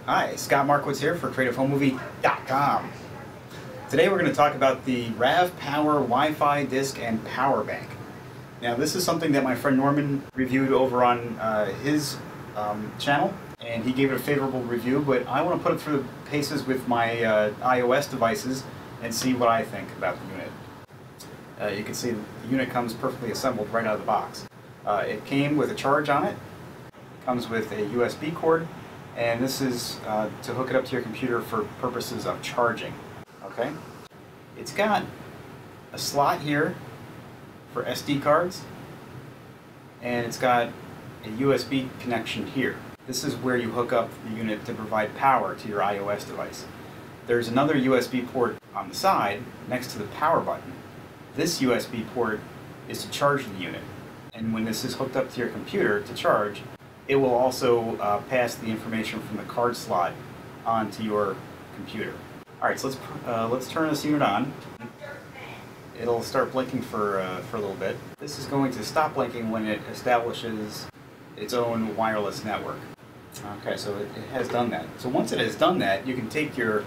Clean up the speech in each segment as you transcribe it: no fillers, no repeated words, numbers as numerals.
Hi, Scott Markowitz here for CreativeHomeMovie.com. Today we're going to talk about the RavPower Wi-Fi disc and power bank. Now this is something that my friend Norman reviewed over on his channel, and he gave it a favorable review, but I want to put it through the paces with my iOS devices and see what I think about the unit. You can see the unit comes perfectly assembled right out of the box. It came with a charge on it, comes with a USB cord, and this is to hook it up to your computer for purposes of charging. Okay? It's got a slot here for SD cards, and it's got a USB connection here. This is where you hook up the unit to provide power to your iOS device. There's another USB port on the side next to the power button. This USB port is to charge the unit, and when this is hooked up to your computer to charge, it will also pass the information from the card slot onto your computer. Alright, so let's turn this unit on. It'll start blinking for a little bit. This is going to stop blinking when it establishes its own wireless network. Okay, so it has done that. So once it has done that, you can take your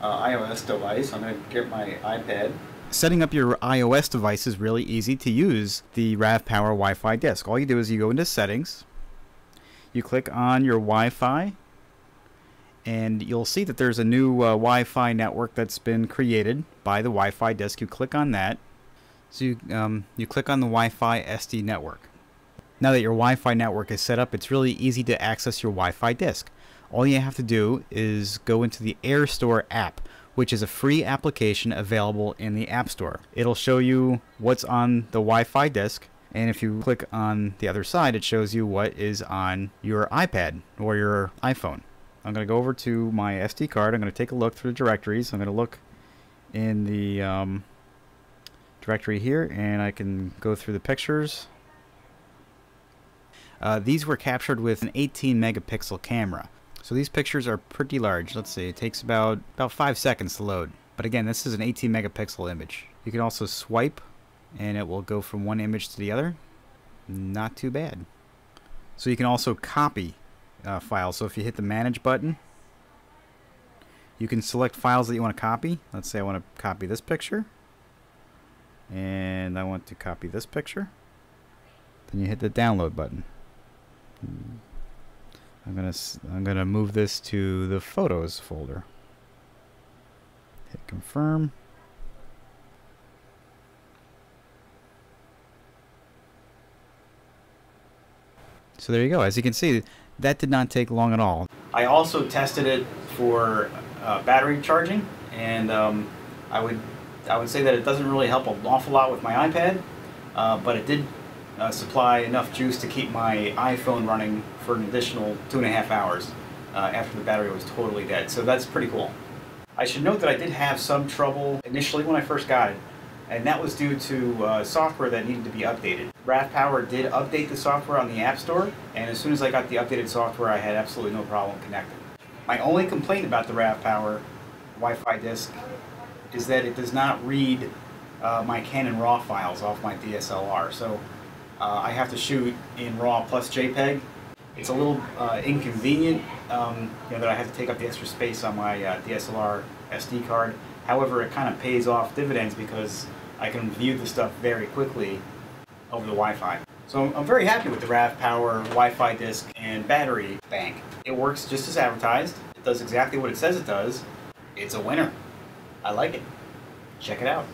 iOS device. I'm going to get my iPad. Setting up your iOS device is really easy to use the RavPower Wi-Fi disc. All you do is you go into Settings, you click on your Wi-Fi, and you'll see that there's a new Wi-Fi network that's been created by the Wi-Fi disk. You click on that. So you click on the Wi-Fi SD network. Now that your Wi-Fi network is set up, it's really easy to access your Wi-Fi disk. All you have to do is go into the AirStore app, which is a free application available in the App Store. It'll show you what's on the Wi-Fi disk, and if you click on the other side, it shows you what is on your iPad or your iPhone. I'm going to go over to my SD card. I'm going to take a look through the directories. I'm going to look in the directory here, and I can go through the pictures. These were captured with an 18 megapixel camera. So these pictures are pretty large. Let's see, it takes about 5 seconds to load. But again, this is an 18 megapixel image. You can also swipe, and it will go from one image to the other. Not too bad. So you can also copy files. So if you hit the Manage button, you can select files that you want to copy. Let's say I want to copy this picture, and I want to copy this picture. Then you hit the Download button. I'm gonna move this to the Photos folder. Hit Confirm. So there you go. As you can see, that did not take long at all. I also tested it for battery charging, and I would say that it doesn't really help an awful lot with my iPad, but it did supply enough juice to keep my iPhone running for an additional 2.5 hours after the battery was totally dead. So that's pretty cool. I should note that I did have some trouble initially when I first got it, and that was due to software that needed to be updated. RavPower did update the software on the App Store, and as soon as I got the updated software, I had absolutely no problem connecting. My only complaint about the RavPower Wi-Fi disc is that it does not read my Canon RAW files off my DSLR. So I have to shoot in RAW plus JPEG. It's a little inconvenient that I have to take up the extra space on my DSLR SD card. However, it kind of pays off dividends because I can view the stuff very quickly over the Wi-Fi. So I'm very happy with the RavPower Wi-Fi disc and battery bank. It works just as advertised. It does exactly what it says it does. It's a winner. I like it. Check it out.